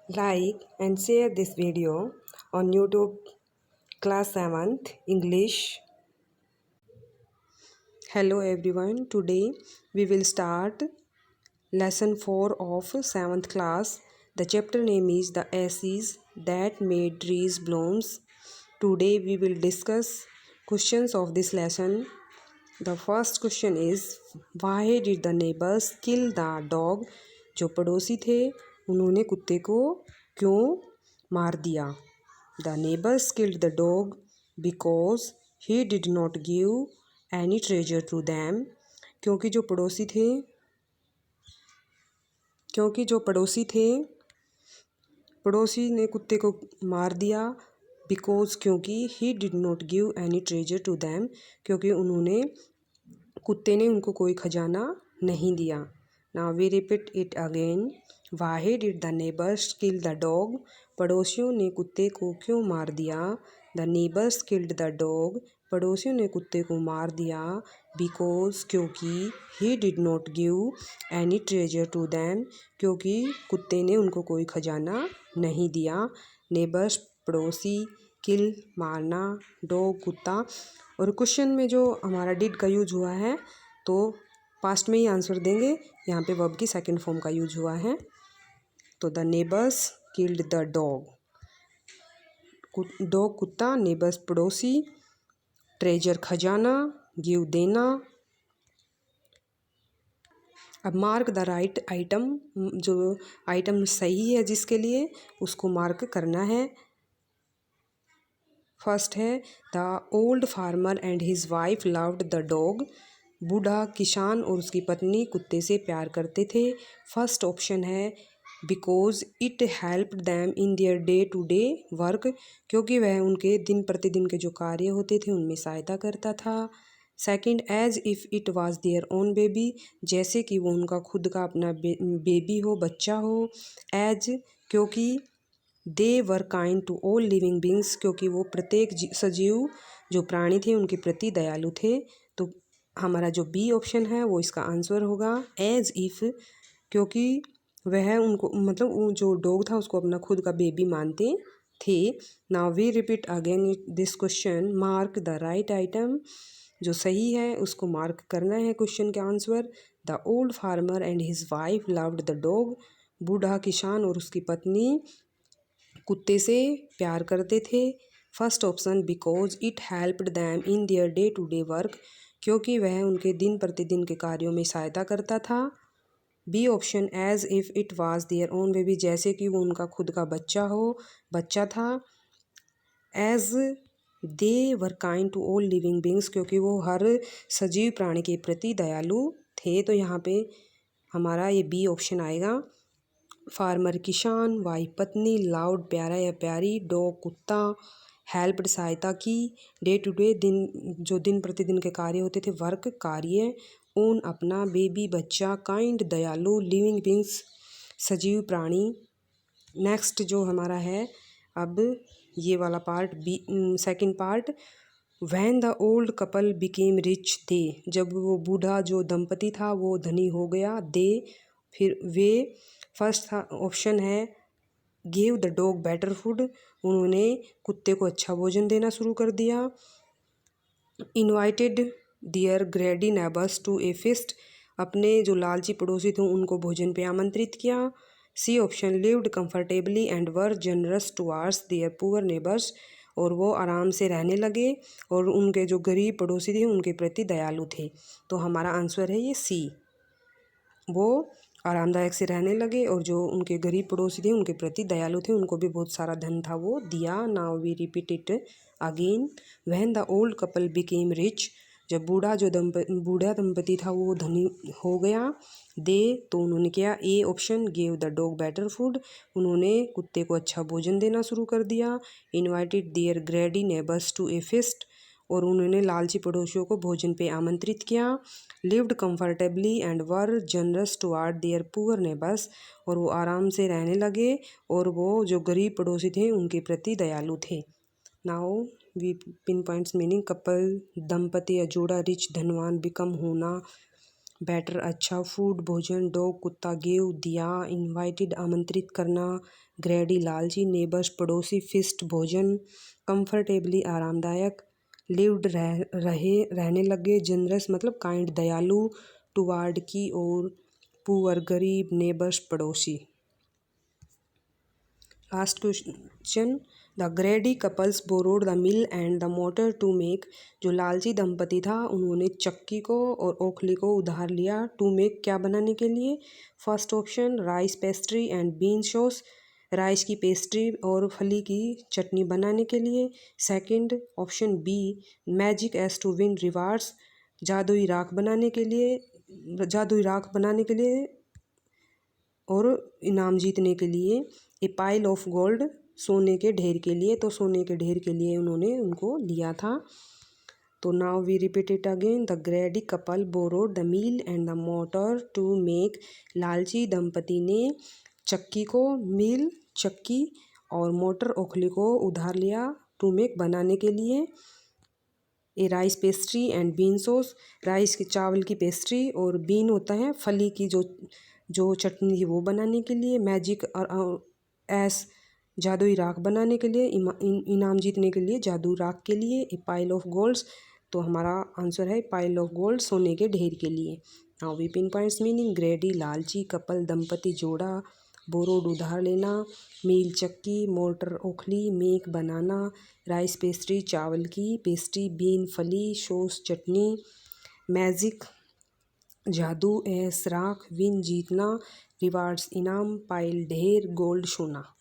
Like and share this video on YouTube class 7th English. Hello everyone. Today we will start lesson 4 of 7th class. The chapter name is The Ashes That Made Trees Blooms. Today we will discuss questions of this lesson. The first question is why did the neighbors kill the dog? जो पड़ोसी थे उन्होंने कुत्ते को क्यों मार दिया? The neighbors killed the dog because he did not give any treasure to them. क्योंकि जो पड़ोसी थे पड़ोसी ने कुत्ते को मार दिया बिकॉज क्योंकि he did not give any treasure to them, क्योंकि कुत्ते ने उनको कोई खजाना नहीं दिया. Now we repeat it again. Why did the neighbours kill the dog? पड़ोसियों ने कुत्ते को क्यों मार दिया? The neighbours killed the dog. पड़ोसियों ने कुत्ते को मार दिया बिकॉज क्योंकि he did not give any treasure to them, क्योंकि कुत्ते ने उनको कोई खजाना नहीं दिया. नेबर्स पड़ोसी, किल मारना, डॉग कुत्ता. और क्वेश्चन में जो हमारा डिड का यूज हुआ है तो पास्ट में ही आंसर देंगे. यहाँ पे वर्ब की सेकंड फॉर्म का यूज हुआ है. तो the neighbours killed the dog. Dog कुत्ता, नेबर्स पड़ोसी, ट्रेजर खजाना, गिव देना. अब मार्क द राइट आइटम. जो आइटम सही है जिसके लिए उसको मार्क करना है. फर्स्ट है the old farmer and his wife loved the dog. बूढ़ा किसान और उसकी पत्नी कुत्ते से प्यार करते थे. फर्स्ट ऑप्शन है because it helped them in their day to day work. क्योंकि वह उनके दिन प्रतिदिन के जो कार्य होते थे उनमें सहायता करता था. Second, as if it was their own baby. जैसे कि वो उनका खुद का अपना बेबी हो, बच्चा हो. एज क्योंकि they were kind to all living beings. क्योंकि वो प्रत्येक सजीव जो प्राणी थे उनके प्रति दयालु थे. तो हमारा जो बी ऑप्शन है वो इसका आंसर होगा. एज इफ़ क्योंकि वह उनको मतलब वो जो डॉग था उसको अपना खुद का बेबी मानते थे. Now we repeat again this question. Mark the right item. जो सही है उसको मार्क करना है क्वेश्चन के answer. The old farmer and his wife loved the dog. बूढ़ा किसान और उसकी पत्नी कुत्ते से प्यार करते थे. First option because it helped them in their day to day work. क्योंकि वह उनके दिन प्रतिदिन के कार्यों में सहायता करता था. B option as if it was their own baby. जैसे कि वो उनका खुद का बच्चा था. As they were kind to all living beings. क्योंकि वो हर सजीव प्राणी के प्रति दयालु थे. तो यहाँ पे हमारा ये बी ऑप्शन आएगा. फार्मर किसान, वाइफ पत्नी, लाउड प्यारा या प्यारी, डॉग कुत्ता, हेल्प्ड सहायता की, डे टू डे दिन प्रतिदिन के कार्य होते थे, वर्क कार्य, ओन अपना, बेबी बच्चा, काइंड दयालु, लिविंग बींग्स सजीव प्राणी. नेक्स्ट जो हमारा है अब ये वाला part B second part. When the old couple became rich they. जब वो बूढ़ा जो दंपति था वो धनी हो गया. दे फिर वे. फर्स्ट ऑप्शन है give the dog better food. उन्होंने कुत्ते को अच्छा भोजन देना शुरू कर दिया. Invited their ग्रेडी neighbours to A fist. अपने जो लालची पड़ोसी थे उनको भोजन पे आमंत्रित किया. C option lived comfortably and were generous towards their poor neighbours. और वो आराम से रहने लगे और उनके जो गरीब पड़ोसी थे उनके प्रति दयालु थे. तो हमारा आंसर है ये सी. वो आरामदायक से रहने लगे और जो उनके गरीब पड़ोसी थे उनके प्रति दयालु थे. उनको भी बहुत सारा धन था वो दिया. Now we repeat it again. When the old couple became rich. जब बूढ़ा दंपति था वो धनी हो गया. दे तो उन्होंने किया. A option give the dog better food. उन्होंने कुत्ते को अच्छा भोजन देना शुरू कर दिया. Invited there ग्रेडी neighbours to A fist. और उन्होंने लालची पड़ोसियों को भोजन पे आमंत्रित किया. Lived comfortably and were generous toward there poor neighbours. और वो आराम से रहने लगे और वो जो गरीब पड़ोसी थे उनके प्रति दयालु थे. Now we pin points meaning. Couple दंपति या जोड़ा, रिच धनवान, बिकम होना, बेटर अच्छा, फूड भोजन, डॉग कुत्ता, गिव दिया, इनवाइटेड आमंत्रित करना, ग्रेडी लालची, नेबर्स पड़ोसी, फिस्ट भोजन, कंफर्टेबली आरामदायक, लिव्ड रहने लगे, जनरस मतलब काइंड दयालु, टुवार्ड की ओर, पुअर गरीब, नेबर्स पड़ोसी। Last question, the ग्रेडी couples borrowed the mill and the motor to make. जो लालची दंपति था उन्होंने चक्की को और ओखली को उधार लिया टू मेक क्या बनाने के लिए। First option rice pastry and bean sauce, rice की पेस्ट्री और फली की चटनी बनाने के लिए। Second option B magic S to win rewards, जादुई राख बनाने के लिए, जादुई राख बनाने के लिए और इनाम जीतने के लिए। ए पाइल ऑफ गोल्ड, सोने के ढेर के लिए, तो सोने के ढेर के लिए उन्होंने उनको लिया था। तो now we repeat it again, the ग्रेडी couple borrowed the meal and the motor to make. लालची दंपति ने चक्की को, मिल चक्की और मोटर ओखली को उधार लिया टू मेक बनाने के लिए। A rice pastry and bean sauce, rice की चावल की पेस्ट्री और बीन होता है फली की जो चटनी वो बनाने के लिए। मैजिक और एस जादुई राख बनाने के लिए, इनाम जीतने के लिए जादू राख के लिए। ए पाइल ऑफ गोल्ड्स, तो हमारा आंसर है पाइल ऑफ गोल्ड, सोने के ढेर के लिए। Now we pin points meaning, ग्रेडी लालची कपल दंपति जोड़ा, बोरोड उधार लेना, मील चक्की, मोटर ओखली, मेक बनाना, राइस पेस्ट्री चावल की पेस्ट्री, बीन फली, सॉस चटनी, मैजिक जादू, एस राख, विन जीतना, रिवार्ड्स इनाम, पाइल ढेर, गोल्ड सोना।